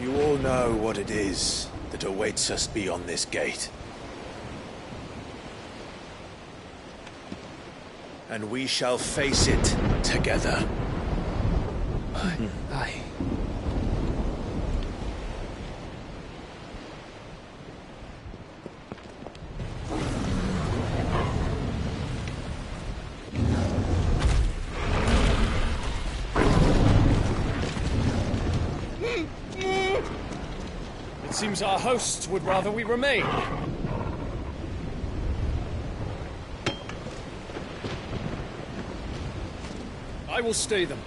You all know what it is that awaits us beyond this gate. And we shall face it together. Aye. It seems our hosts would rather we remain. I will stay them.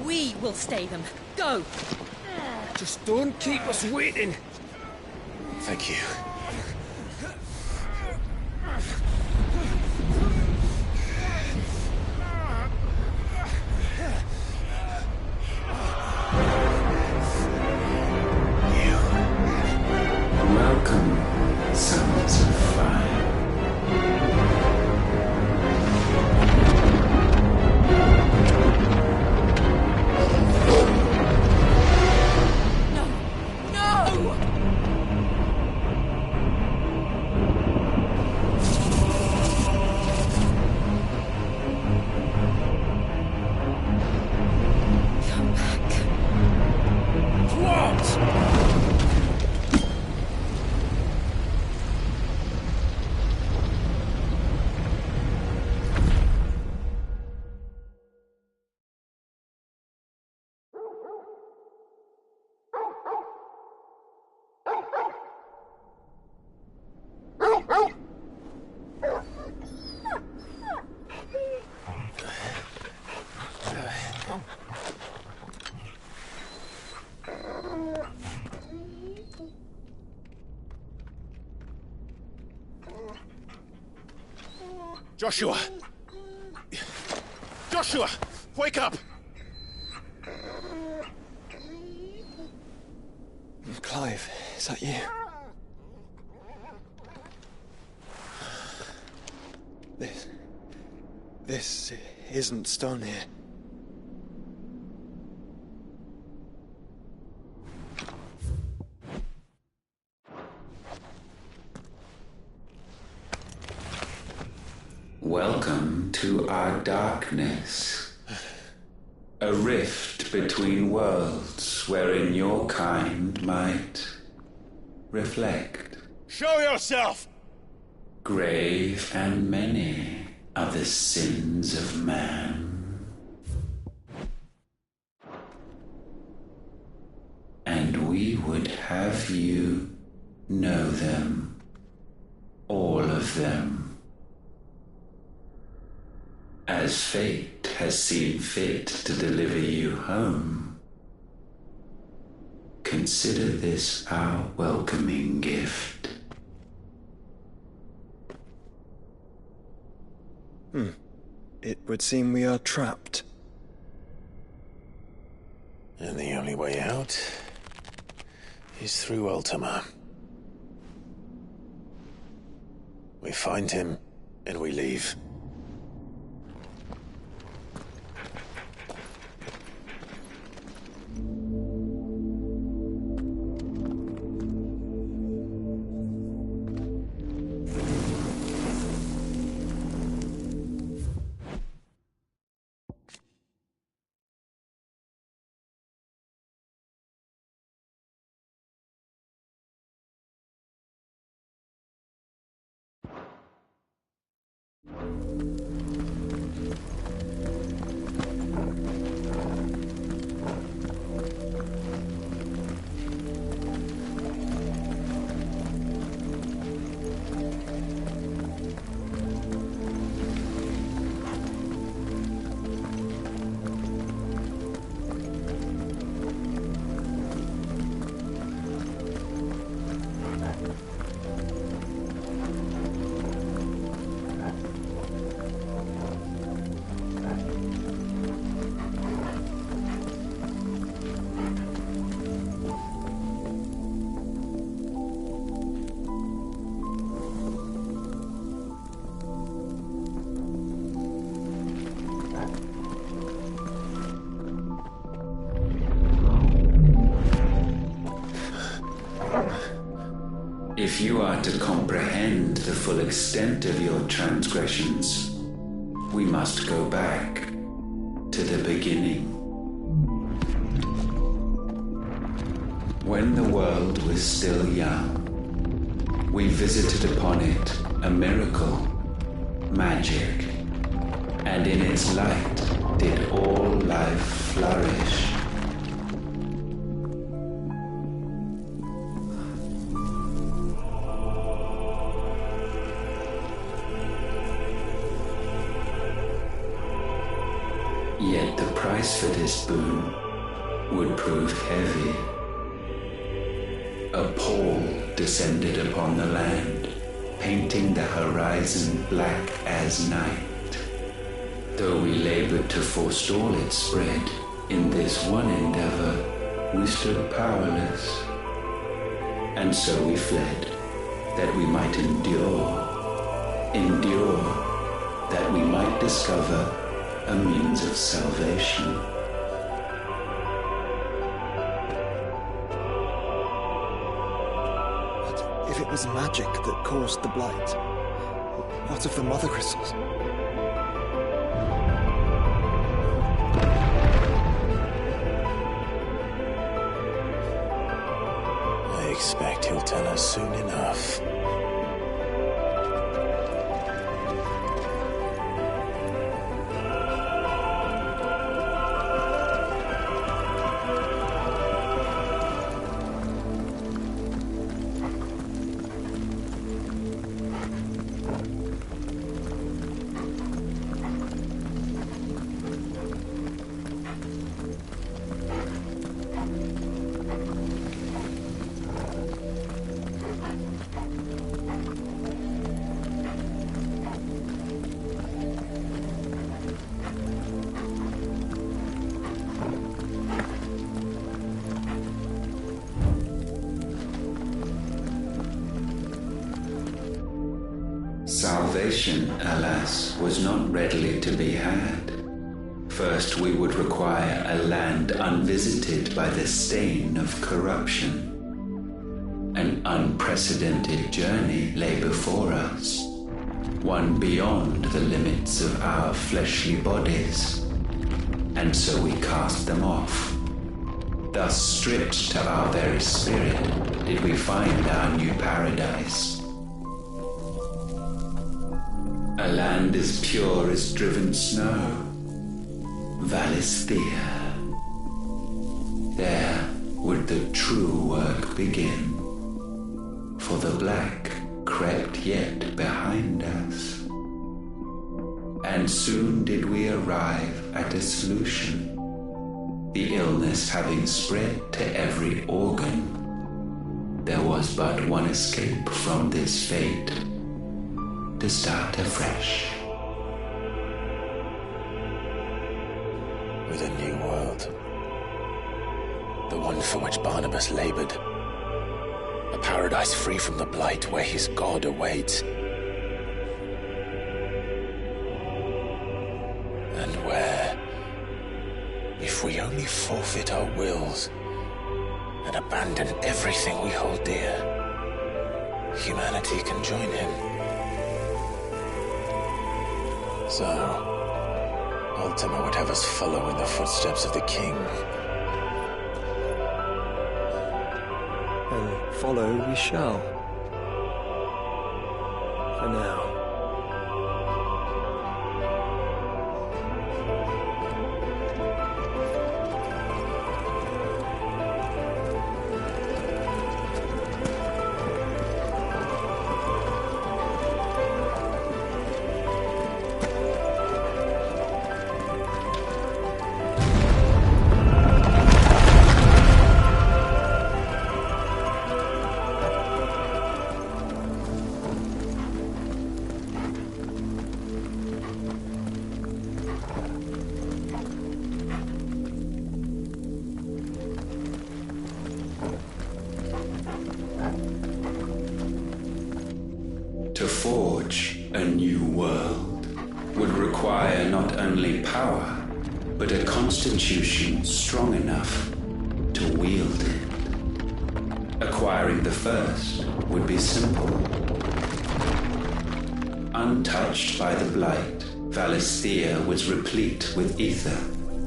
We will stay them. Go! Just don't keep us waiting. Thank you. Welcome, sons of fire. No! No! Come back. What? Joshua! Joshua! Wake up! Clive, is that you? This isn't Stonehenge. Welcome to our darkness. A rift between worlds wherein your kind might reflect. Show yourself! Grave and many are the sins of man. And we would have you know them, all of them. As fate has seen fit to deliver you home, consider this our welcoming gift. It would seem we are trapped. And the only way out is through Ultima. We find him, and we leave. If you are to comprehend the full extent of your transgressions, we must go back to the beginning. When the world was still young, we visited upon it a miracle, magic, and in its light did all life flourish. Yet the price for this boon would prove heavy. A pall descended upon the land, painting the horizon black as night. Though we labored to forestall its spread, in this one endeavor we stood powerless. And so we fled, that we might endure, that we might discover a means of salvation. But if it was magic that caused the blight, what of the mother crystals? I expect he'll tell us soon enough. Salvation, alas, was not readily to be had. First, we would require a land unvisited by the stain of corruption. An unprecedented journey lay before us, one beyond the limits of our fleshly bodies. And so we cast them off. Thus, stripped to our very spirit, did we find our new paradise. A land as pure as driven snow, Valisthea. There would the true work begin, for the black crept yet behind us. And soon did we arrive at a solution, the illness having spread to every organ. There was but one escape from this fate, to start afresh. With a new world. The one for which Barnabas labored. A paradise free from the blight where his God awaits. And where, if we only forfeit our wills and abandon everything we hold dear, humanity can join him. So, Ultima would have us follow in the footsteps of the king. And follow we shall. For now. To forge a new world would require not only power, but a constitution strong enough to wield it. Acquiring the first would be simple. Untouched by the blight, Valisthea was replete with ether,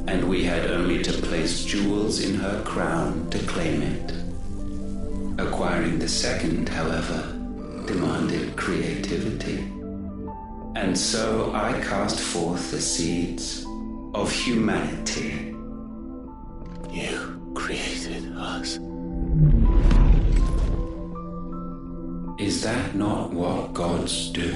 and we had only to place jewels in her crown to claim it. Acquiring the second, however, demanded creativity. And so I cast forth the seeds of humanity. You created us. Is that not what gods do?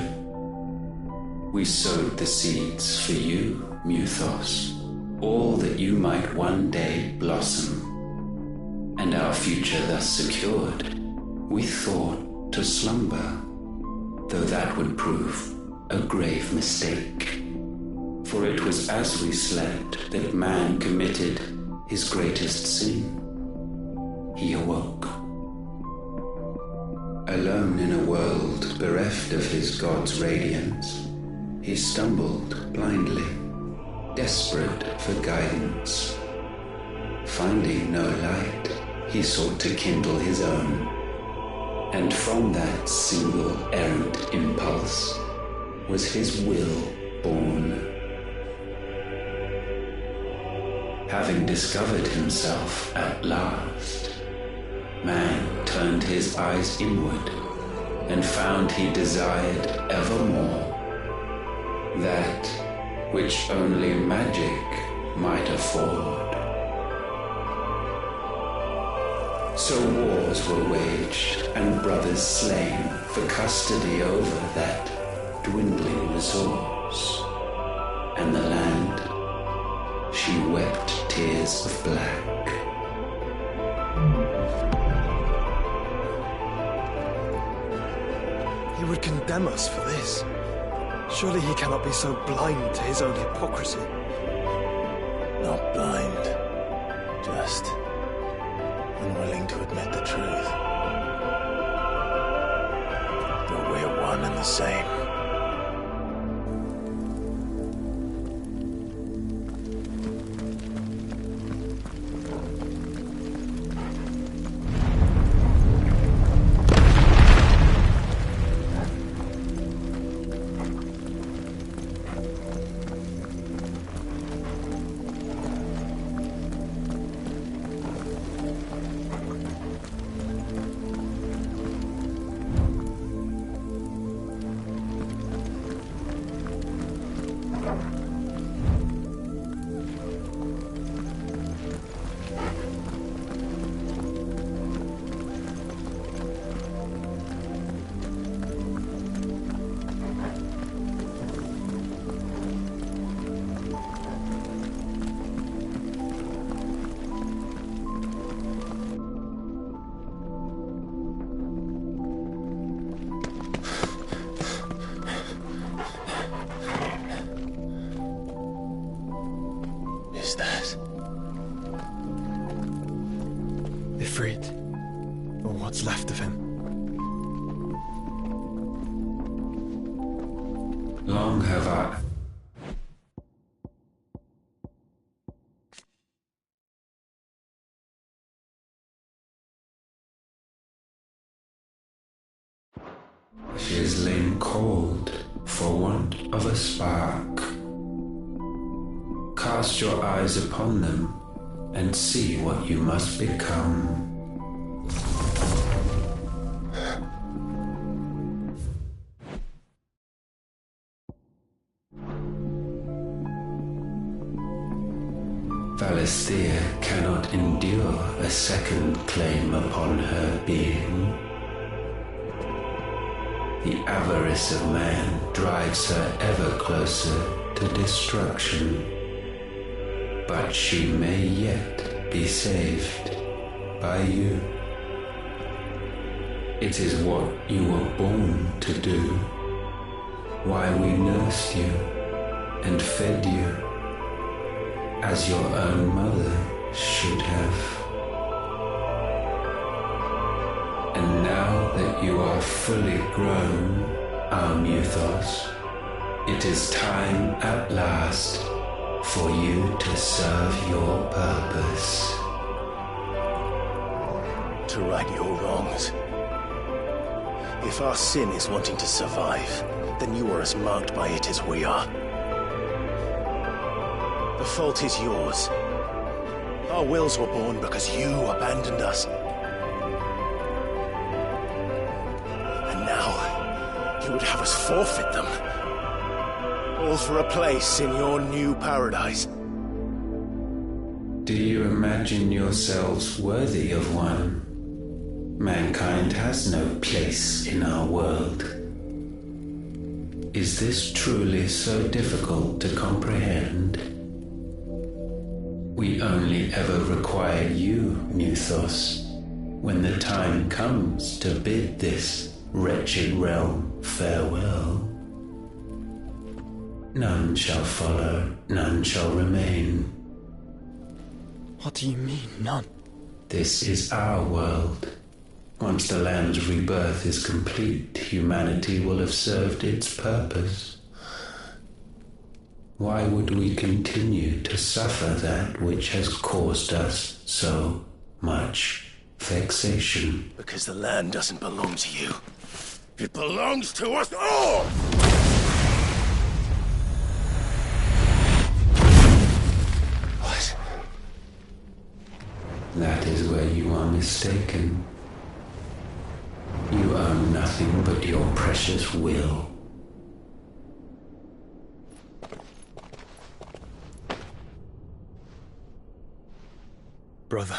We sowed the seeds for you, Muthos, all that you might one day blossom. And our future thus secured, we thought to slumber, though that would prove a grave mistake. For it was as we slept that man committed his greatest sin. He awoke. Alone in a world bereft of his god's radiance, he stumbled blindly, desperate for guidance. Finding no light, he sought to kindle his own. And from that single errant impulse was his will born. Having discovered himself at last, man turned his eyes inward and found he desired evermore that which only magic might afford. So wars were waged and brothers slain for custody over that dwindling resource, and the land, she wept tears of black. He would condemn us for this. Surely he cannot be so blind to his own hypocrisy. Not blind, just unwilling to admit the truth. But we're one and the same. Is that Ifrit, or what's left of him. Long have I... She has lain cold for want of a spark. Cast your eyes upon them and see what you must become. Valisthea cannot endure a second claim upon her being. The avarice of man drives her ever closer to destruction. But she may yet be saved by you. It is what you were born to do, why we nursed you and fed you as your own mother should have. And now that you are fully grown, our Muthos, it is time at last for you to serve your purpose. to right your wrongs. If our sin is wanting to survive, then you are as marked by it as we are. The fault is yours. Our wills were born because you abandoned us. And now, you would have us forfeit them. All for a place in your new paradise. Do you imagine yourselves worthy of one? Mankind has no place in our world. Is this truly so difficult to comprehend? We only ever require you, Nuthos, when the time comes to bid this wretched realm farewell. None shall follow, none shall remain. What do you mean, none? This is our world. Once the land's rebirth is complete, humanity will have served its purpose. Why would we continue to suffer that which has caused us so much vexation? Because the land doesn't belong to you. It belongs to us all! What? That is where you are mistaken. You own nothing but your precious will. Brother.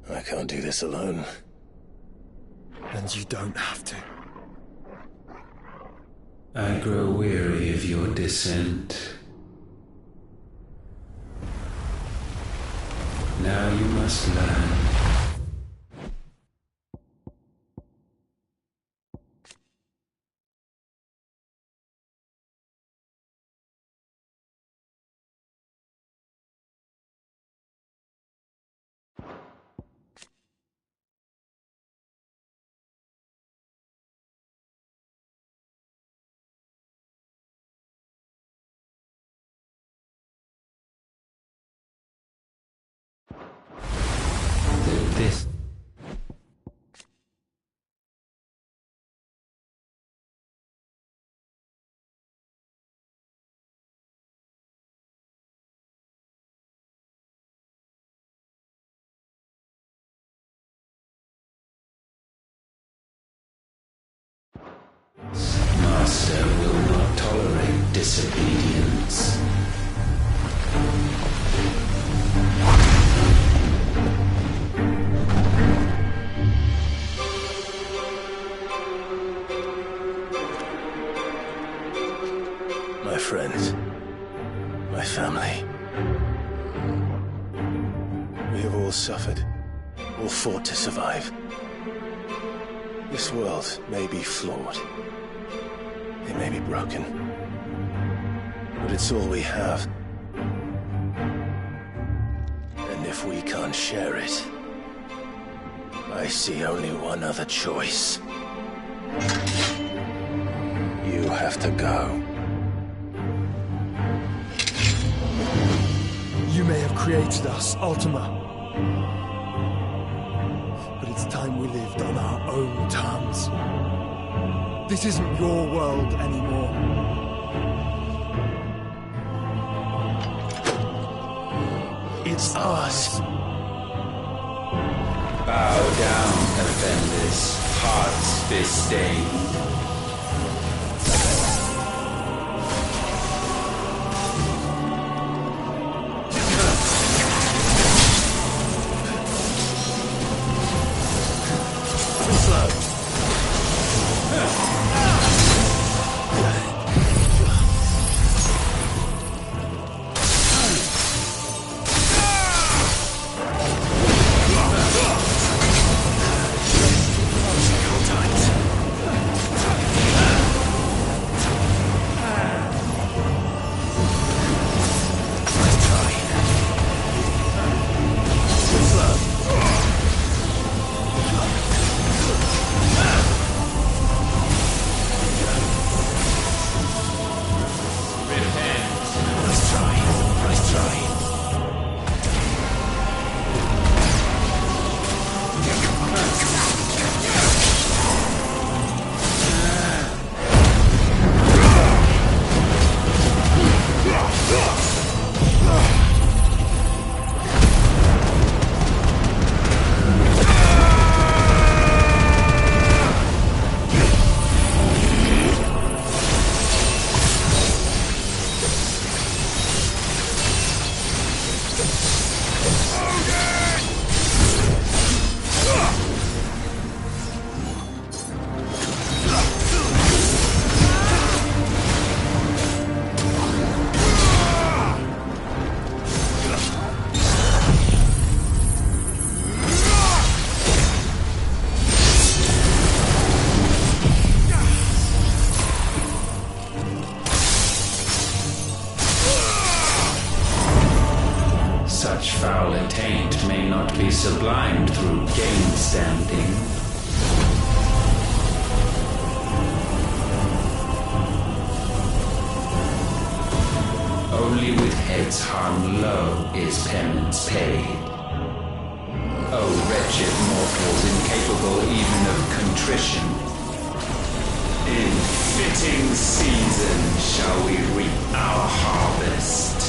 I can't do this alone. And you don't have to. I grow weary of your dissent. Now you must learn. This Master will not tolerate disobedience. My friends. My family. We have all suffered. All fought to survive. This world may be flawed. It may be broken. But it's all we have. And if we can't share it, I see only one other choice. You have to go. You may have created us, Ultima. But it's time we lived on our own terms. This isn't your world anymore. It's ours. Bow down, offenders, hearts disdain. all attained may not be sublimed through game standing. Only with heads hung low is penance paid. O wretched mortals incapable even of contrition, in fitting season shall we reap our harvest.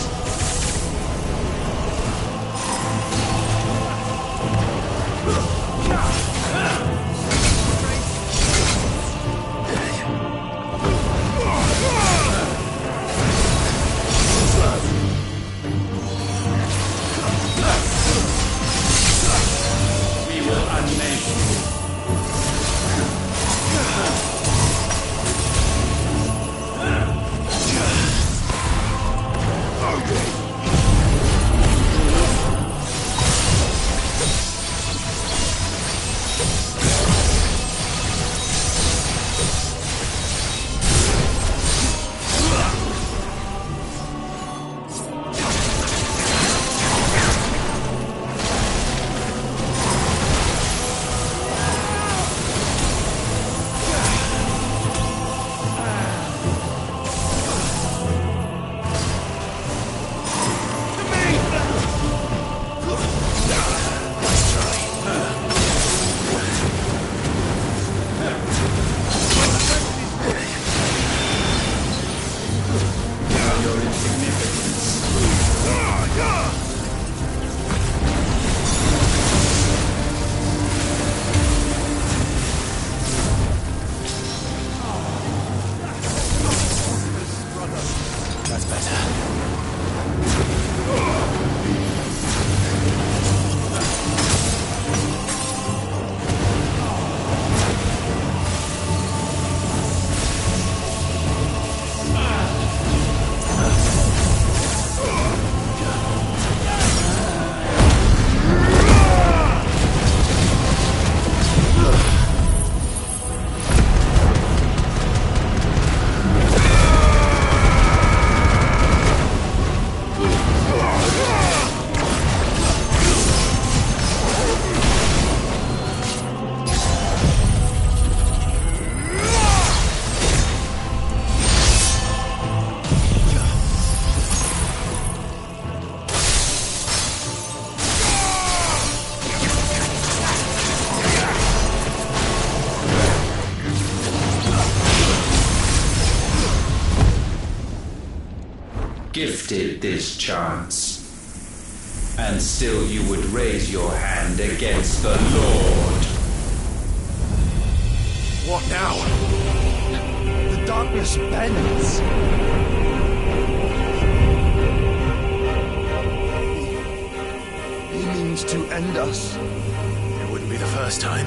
Gifted this chance, and still you would raise your hand against the Lord. What now? The darkness bends. He means to end us. It wouldn't be the first time.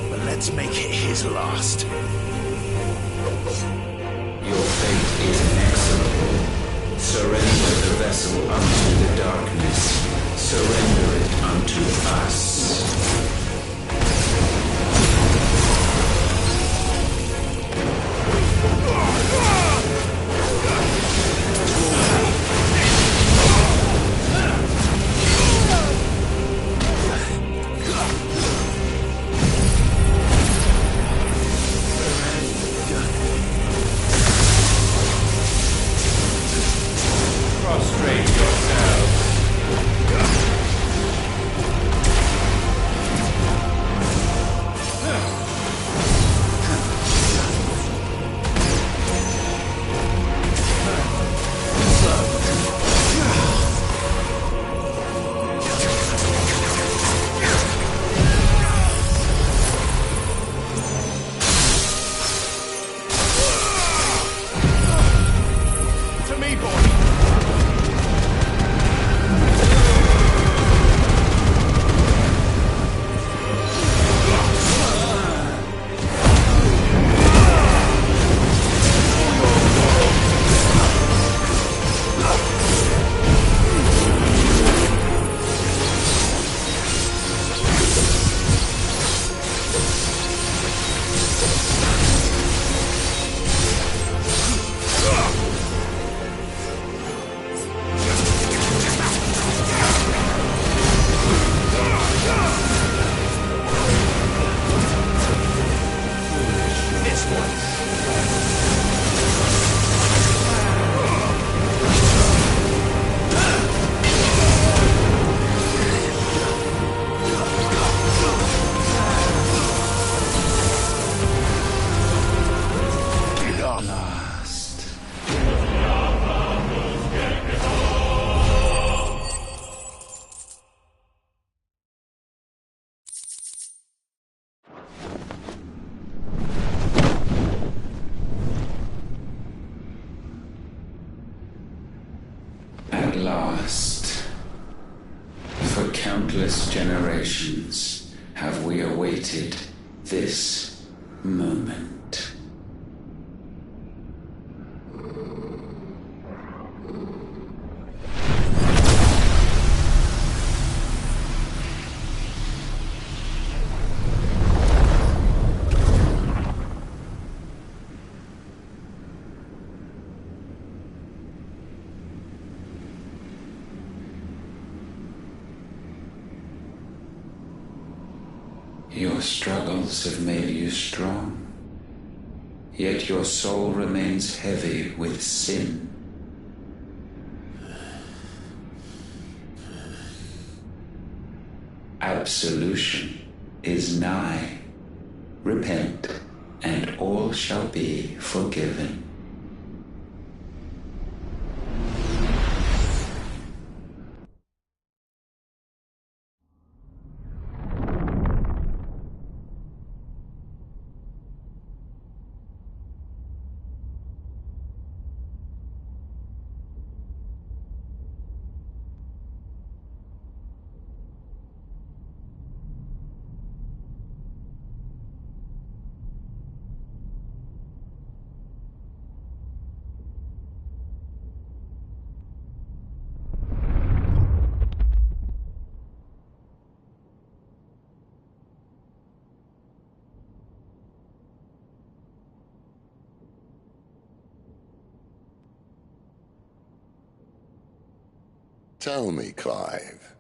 But let's make it his last. Your fate is inexorable. Surrender the vessel unto the darkness. Surrender it unto us. Prostrate yourself. countless generations have we awaited this moment. Your struggles have made you strong, yet your soul remains heavy with sin. Absolution is nigh. Repent, and all shall be forgiven. Tell me, Clive,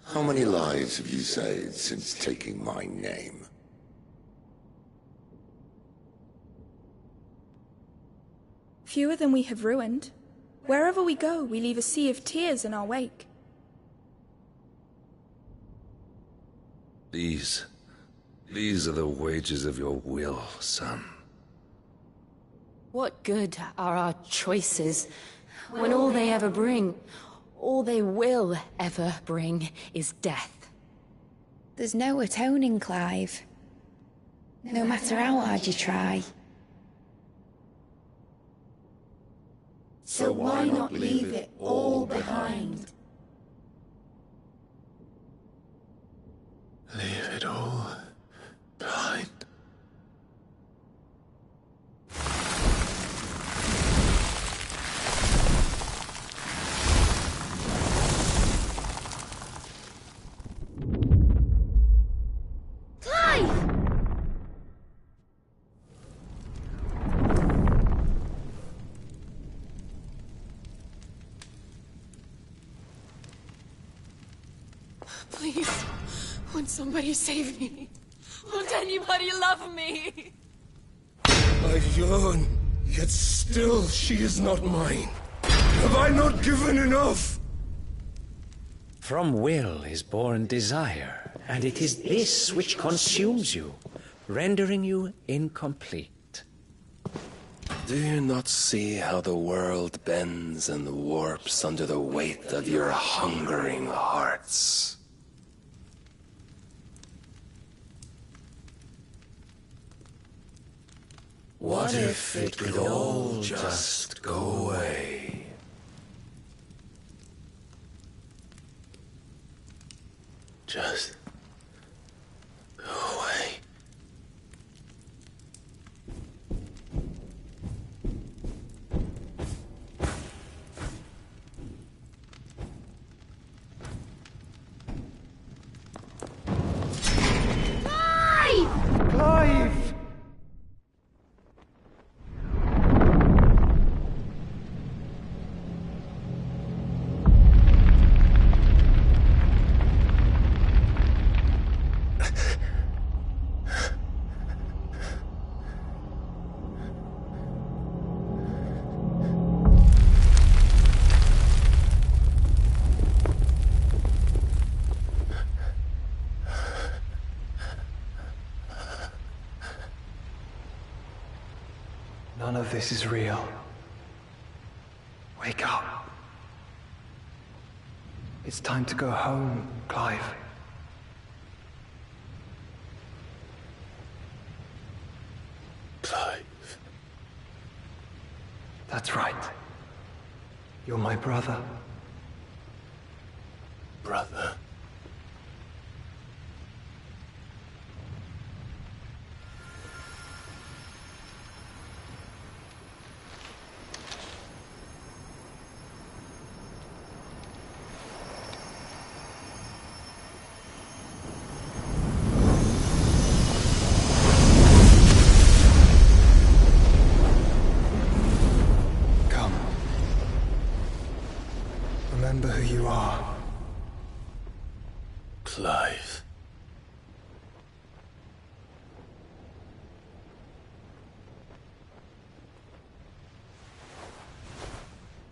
how many lives have you saved since taking my name? Fewer than we have ruined. Wherever we go, we leave a sea of tears in our wake. These are the wages of your will, son. What good are our choices when all they ever bring, all they will ever bring, is death? There's no atoning, Clive. No matter how hard you try. So why not leave it all behind? Leave it all behind. Please, won't somebody save me? Won't anybody love me? I've yearned, yet still she is not mine. Have I not given enough? From will is born desire, and it is this which consumes you, rendering you incomplete. Do you not see how the world bends and warps under the weight of your hungering hearts? What if it could all just go away? Just go away. Clive! None of this is real. Wake up. It's time to go home, Clive. Clive. That's right. You're my brother. Brother.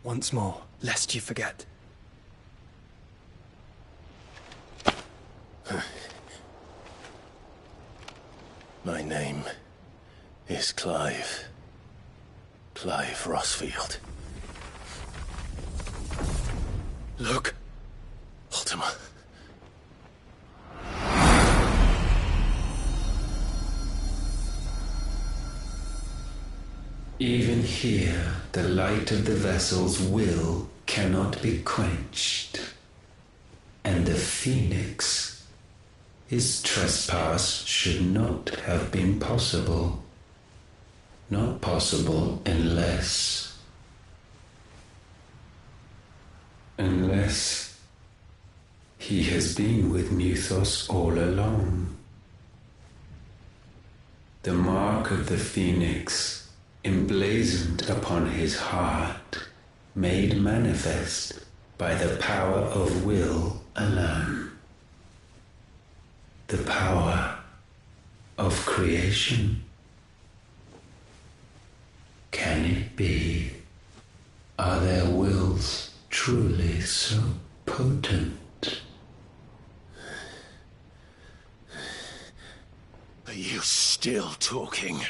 once more, lest you forget. My name is Clive. Clive Rossfield. Look, Ultima. Even here, the light of the vessel's will cannot be quenched. And the Phoenix, his trespass should not have been possible. Not possible unless he has been with Mythos all along. The mark of the Phoenix, emblazoned upon his heart, made manifest by the power of will alone. The power of creation. Can it be? Are their wills truly so potent? Are you still talking?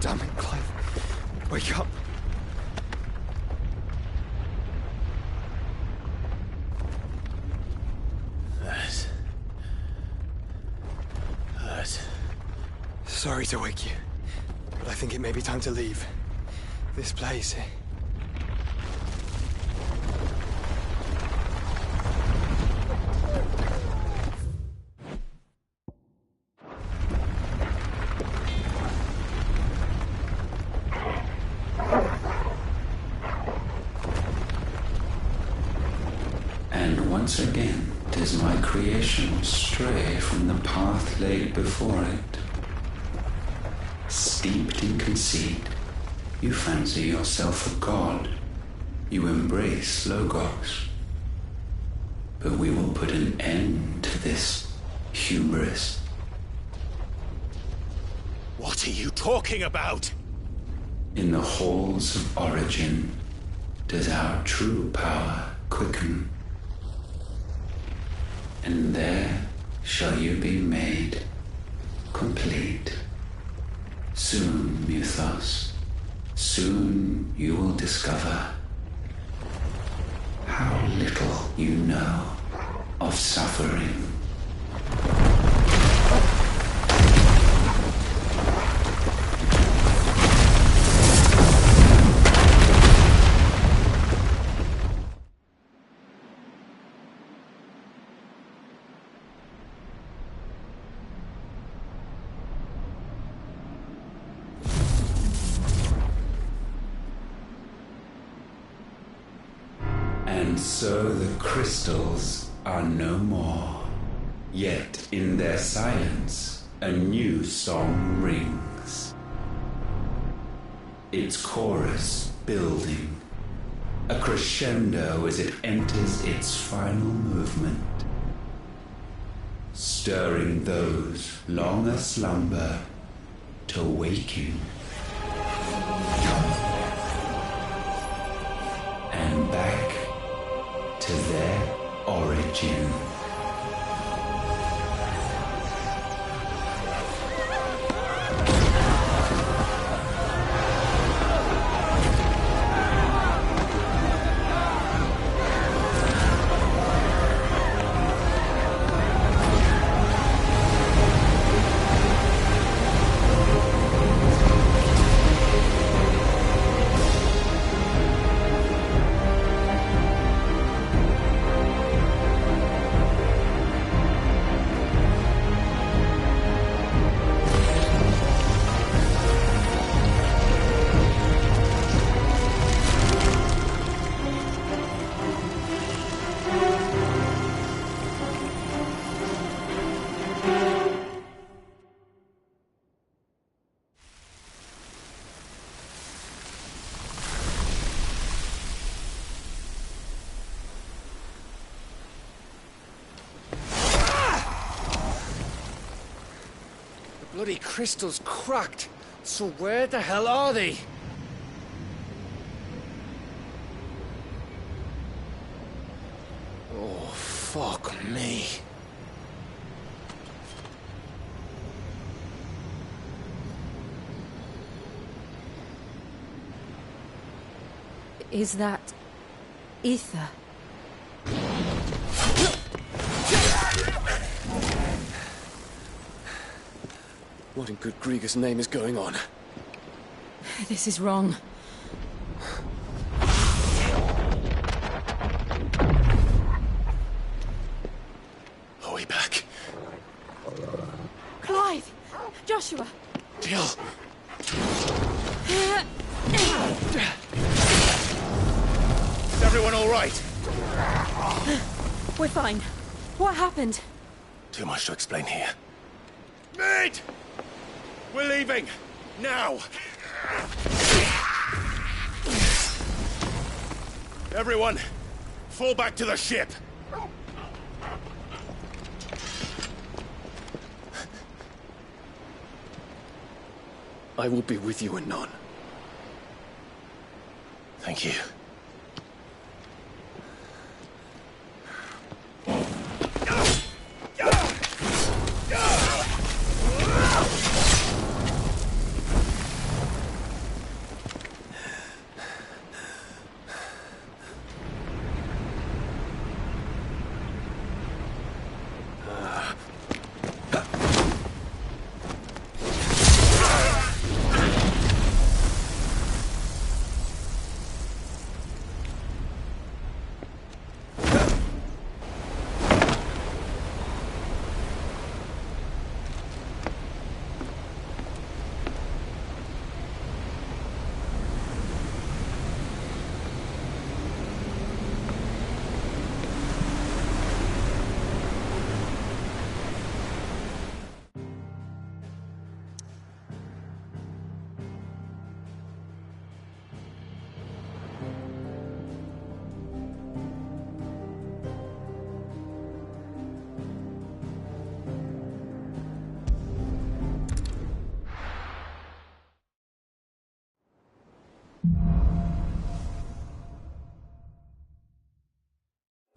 Damn it, Clive. Wake up. Hurt. Sorry to wake you, but I think it may be time to leave. This place. Once again does my creation stray from the path laid before it. Steeped in conceit, you fancy yourself a god. You embrace Logos. But we will put an end to this hubris. What are you talking about? In the halls of origin does our true power quicken. And there shall you be made complete. Soon, Mythos, soon you will discover how little you know of suffering. And so the crystals are no more, yet in their silence a new song rings. its chorus building, a crescendo as it enters its final movement, stirring those long aslumber to waking, and back to their origin. Bloody crystal's cracked. So where the hell are they? Oh, fuck me. Is that ether? What in good Grieger's name is going on? This is wrong. Are we back? Clive! Joshua! Jill! Is everyone all right? We're fine. What happened? Too much to explain here. Mate! We're leaving! Now! Everyone, fall back to the ship! I will be with you anon. Thank you.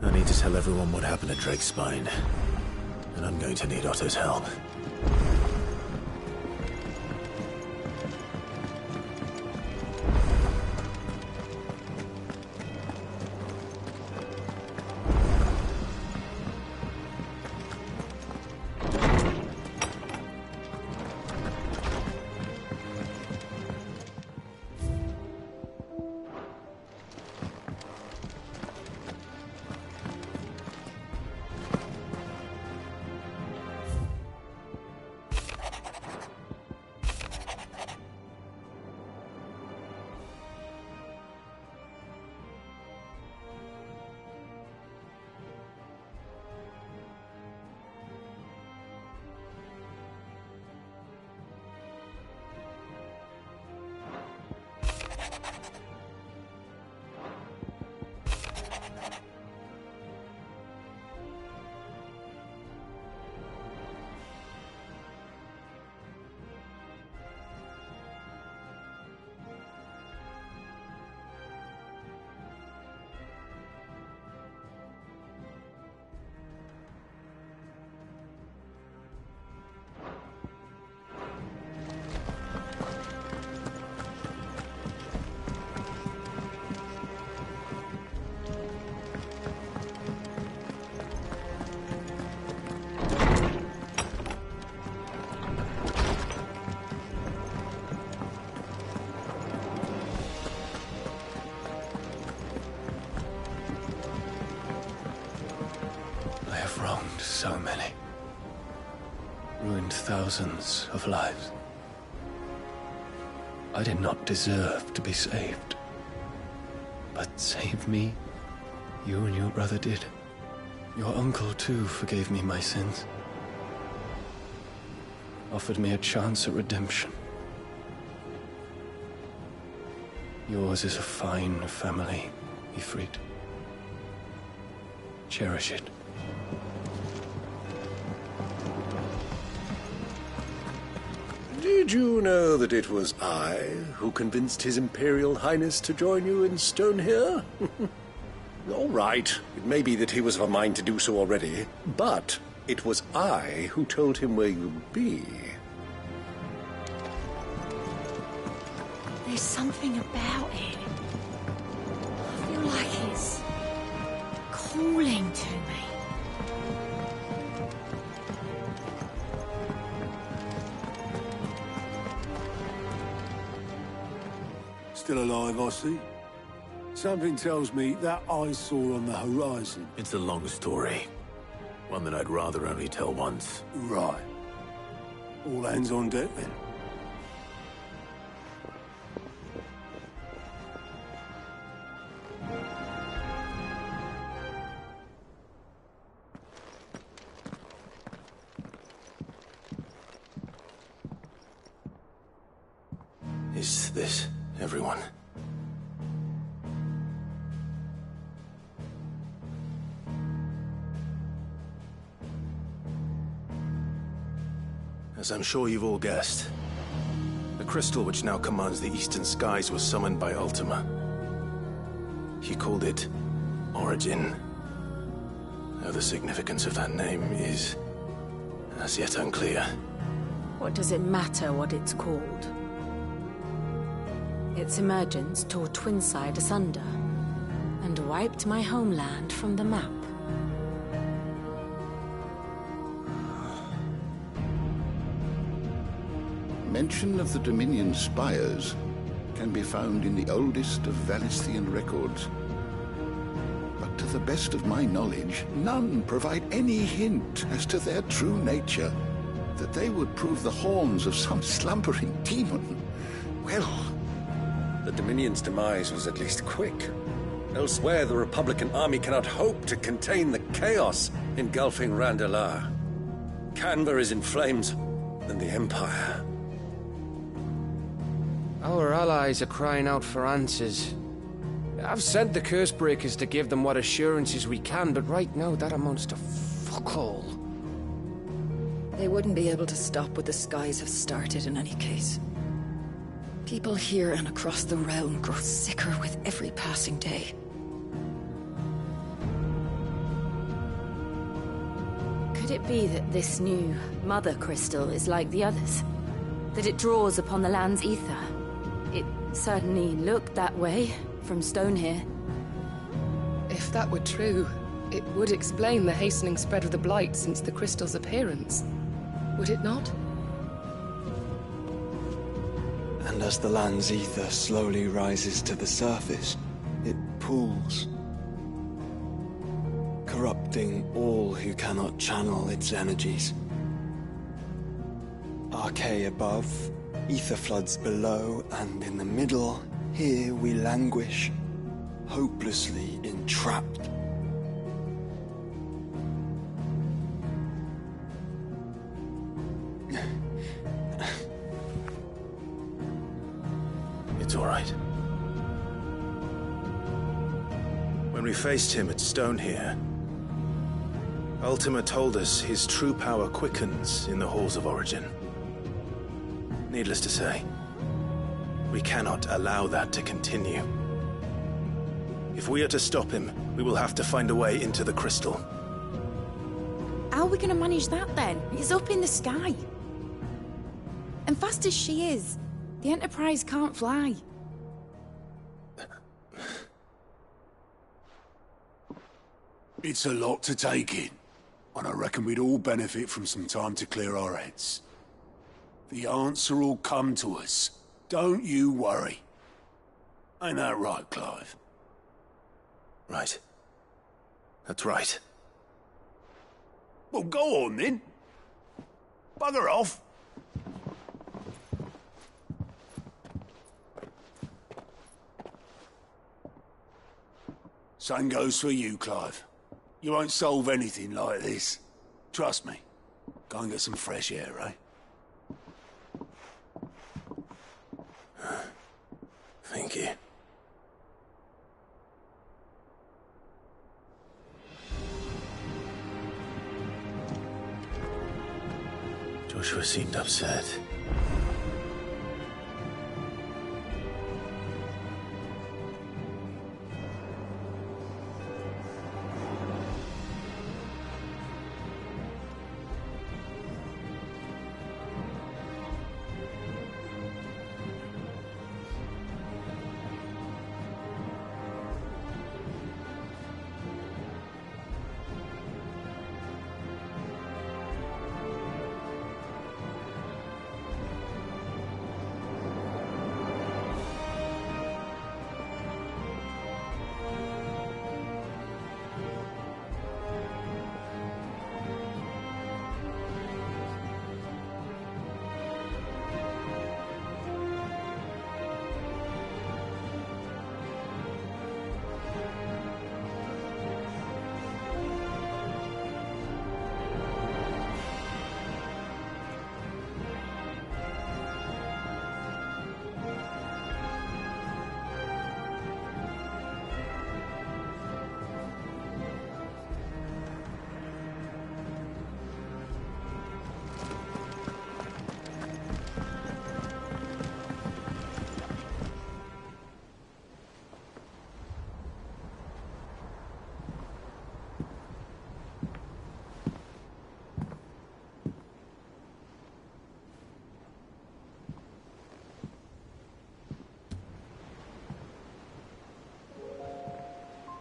I need to tell everyone what happened at Drake's Spine. And I'm going to need Otto's help. so many. Ruined thousands of lives. I did not deserve to be saved. But save me, you and your brother did. Your uncle, too, forgave me my sins. Offered me a chance at redemption. Yours is a fine family, Ifrit. Cherish it. Did you know that it was I who convinced His Imperial Highness to join you in Stonehere? All right, it may be that he was of a mind to do so already, but it was I who told him where you'd be. There's something about it. I feel like it's calling to me. Still alive, I see. Something tells me that I saw on the horizon. It's a long story. One that I'd rather only tell once. Right. All hands on deck, then. Is this everyone? As I'm sure you've all guessed, the crystal which now commands the eastern skies was summoned by Ultima. He called it Origin. Though the significance of that name is as yet unclear. What does it matter what it's called? Its emergence tore Twinside asunder and wiped my homeland from the map. Mention of the Dominion spires can be found in the oldest of Valisthian records. But to the best of my knowledge, none provide any hint as to their true nature. That they would prove the horns of some slumbering demon. Well, the Dominion's demise was at least quick. Elsewhere, the Republican army cannot hope to contain the chaos engulfing Randalar. Canva is in flames, and the Empire. Our allies are crying out for answers. I've sent the Cursebreakers to give them what assurances we can, but right now that amounts to fuck all. They wouldn't be able to stop what the skies have started in any case. People here and across the realm grow sicker with every passing day. Could it be that this new Mother Crystal is like the others? That it draws upon the land's ether? It certainly looked that way from Stonehere. If that were true, it would explain the hastening spread of the Blight since the crystal's appearance. Would it not? And as the land's ether slowly rises to the surface, it pools, corrupting all who cannot channel its energies. Archay above, ether floods below, and in the middle, here we languish, hopelessly entrapped. It's all right. When we faced him at Stonehere, Ultima told us his true power quickens in the halls of Origin. Needless to say, we cannot allow that to continue. If we are to stop him, we will have to find a way into the crystal. How are we going to manage that then? It's up in the sky. And fast as she is, the Enterprise can't fly. It's a lot to take in, and I reckon we'd all benefit from some time to clear our heads. The answer will come to us. Don't you worry. Ain't that right, Clive? Right. That's right. Well, go on then. Bugger off. Same goes for you, Clive. You won't solve anything like this. Trust me. Go and get some fresh air, eh? Thank you. Joshua seemed upset.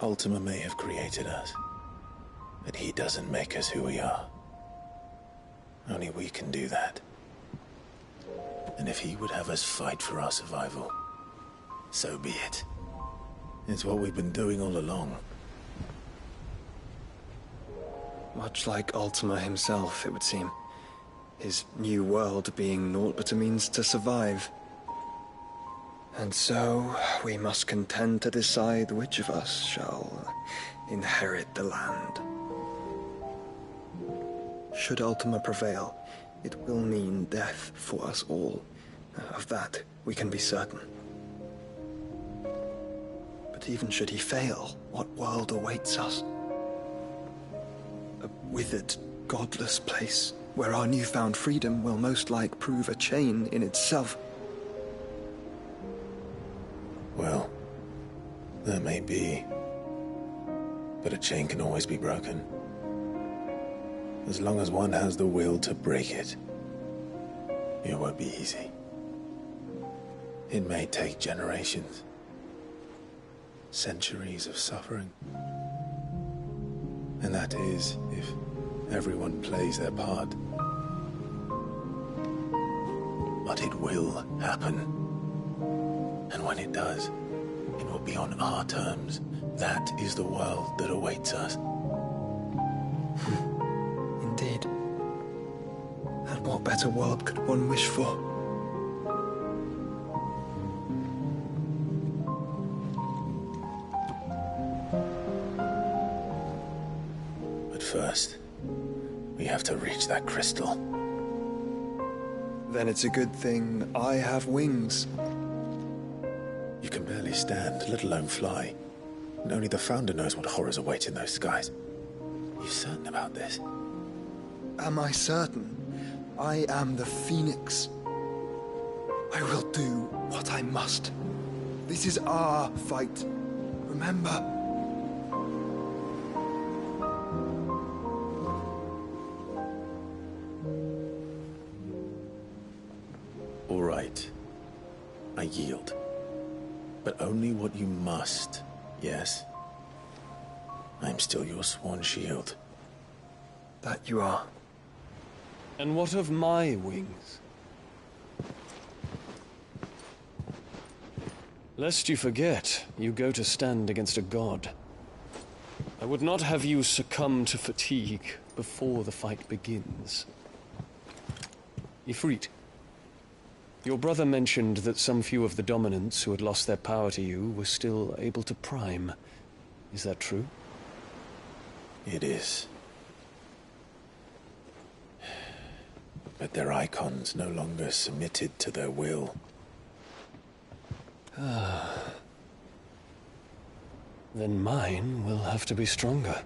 Ultima may have created us, but he doesn't make us who we are. Only we can do that. And if he would have us fight for our survival, so be it. It's what we've been doing all along. Much like Ultima himself, it would seem. His new world being naught but a means to survive. And so, we must contend to decide which of us shall inherit the land. Should Ultima prevail, it will mean death for us all. Of that, we can be certain. But even should he fail, what world awaits us? A withered, godless place, where our newfound freedom will most like prove a chain in itself. Well, that may be, but a chain can always be broken. As long as one has the will to break it, it won't be easy. It may take generations, centuries of suffering. And that is, if everyone plays their part. But it will happen. And when it does, it will be on our terms. That is the world that awaits us. Indeed. And what better world could one wish for? But first, we have to reach that crystal. Then it's a good thing I have wings. You can barely stand, let alone fly. And only the Founder knows what horrors await in those skies. Are you certain about this? Am I certain? I am the Phoenix. I will do what I must. This is our fight. Remember? All right. I yield. But only what you must, yes? I'm still your sworn shield. That you are. And what of my wings? Lest you forget, you go to stand against a god. I would not have you succumb to fatigue before the fight begins. Ifrit, your brother mentioned that some few of the dominants who had lost their power to you were still able to prime. Is that true? It is. But their icons no longer submitted to their will. Then mine will have to be stronger.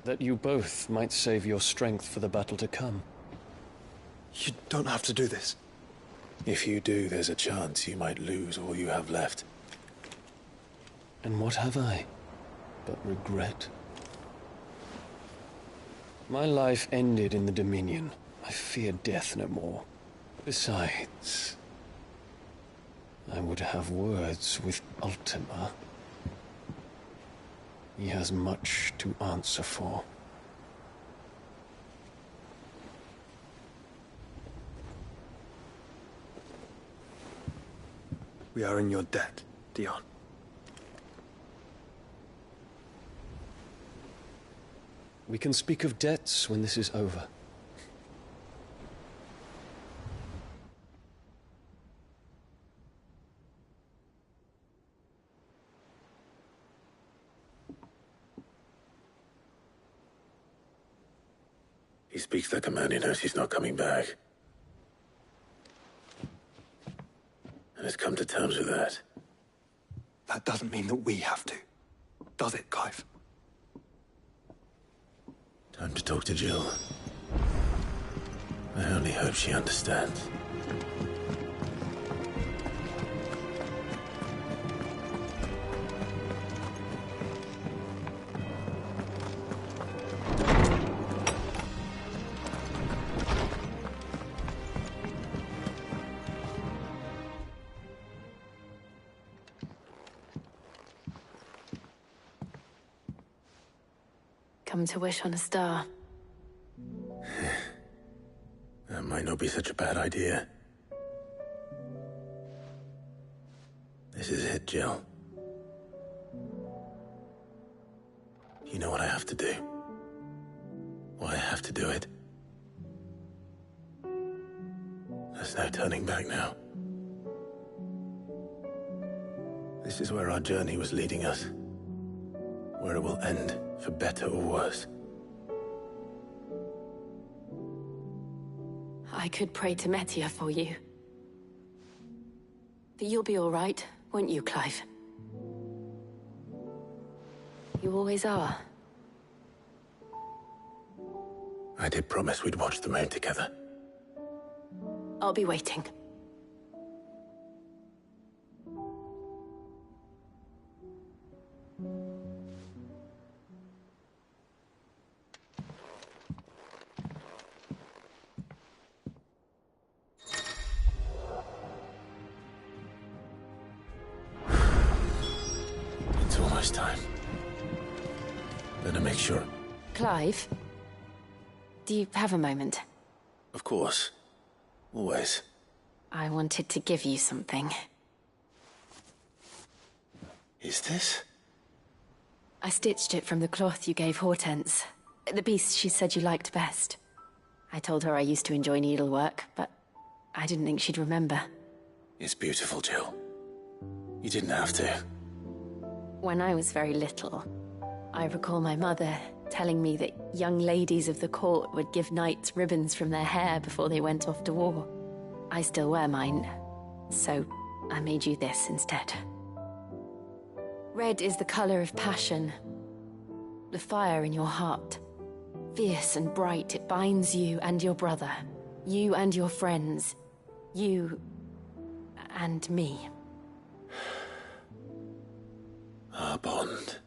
That you both might save your strength for the battle to come. You don't have to do this. If you do, there's a chance you might lose all you have left. And what have I but regret? My life ended in the Dominion. I fear death no more. Besides, I would have words with Ultima. He has much to answer for. We are in your debt, Dion. We can speak of debts when this is over. He speaks like a man who knows he's not coming back. And has come to terms with that. That doesn't mean that we have to, does it, Clive? Time to talk to Jill. I only hope she understands. Come to wish on a star. That might not be such a bad idea. This is it, Jill. You know what I have to do. Why I have to do it. There's no turning back now. This is where our journey was leading us. Where it will end, for better or worse. I could pray to Metia for you. But you'll be all right, won't you, Clive? You always are. I did promise we'd watch the moon together. I'll be waiting. It's almost time. Better make sure. Clive? Do you have a moment? Of course. Always. I wanted to give you something. Is this? I stitched it from the cloth you gave Hortense. The piece she said you liked best. I told her I used to enjoy needlework, but I didn't think she'd remember. It's beautiful, Jill. You didn't have to. When I was very little, I recall my mother telling me that young ladies of the court would give knights ribbons from their hair before they went off to war. I still wear mine, so I made you this instead. Red is the color of passion, the fire in your heart. Fierce and bright, it binds you and your brother, you and your friends, you and me. Our bond.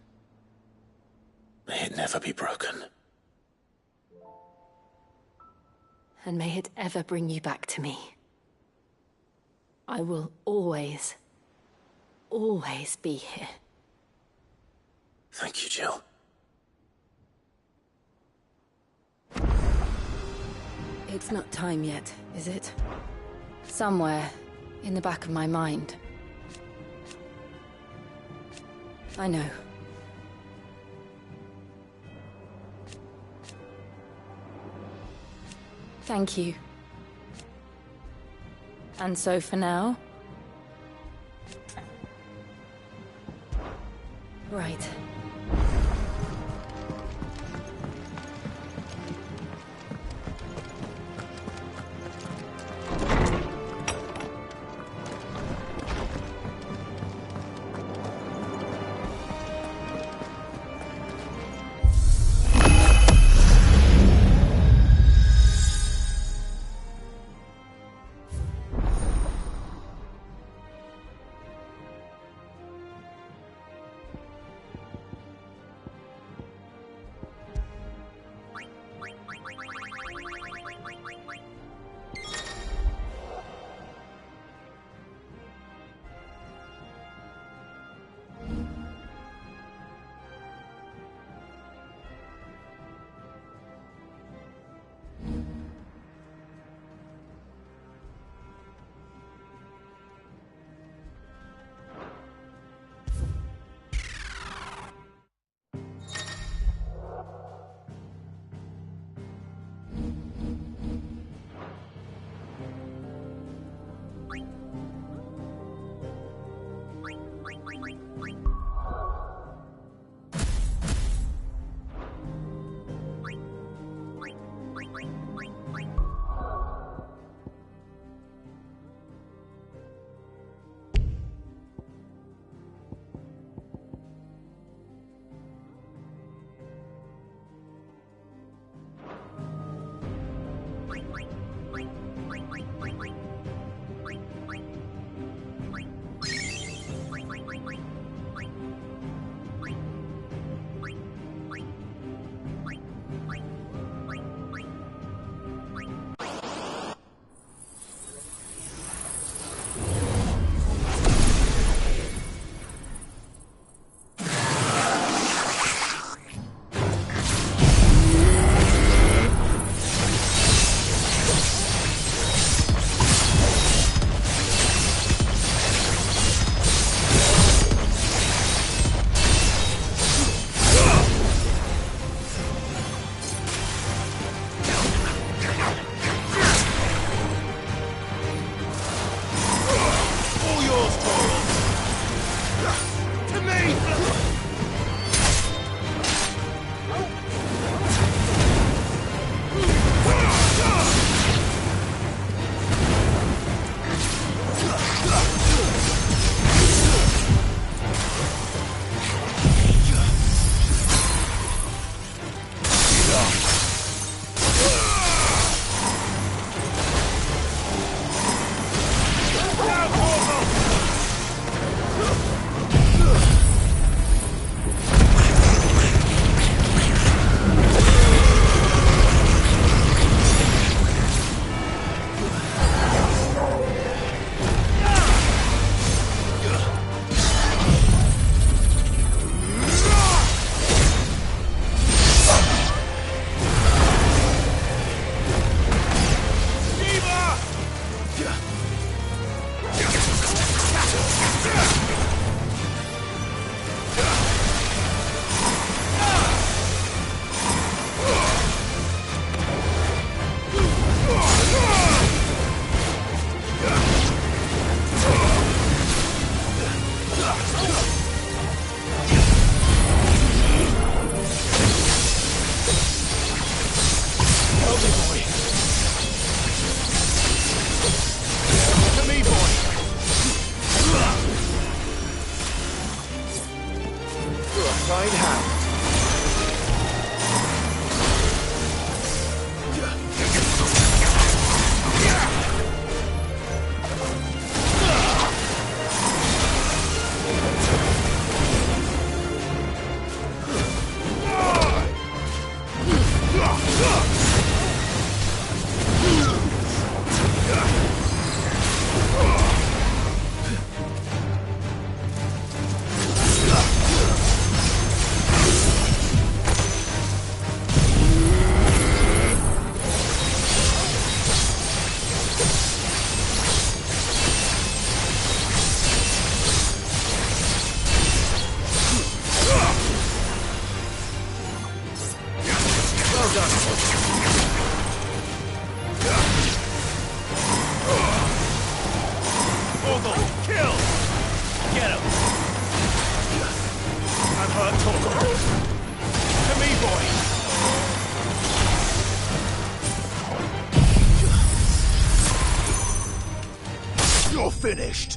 May it never be broken. And may it ever bring you back to me. I will always, always be here. Thank you, Jill. It's not time yet, is it? Somewhere in the back of my mind. I know. Thank you. And so for now... Right. Double kill! Get him! I'm hurt, Torgal. To me, boy! You're finished!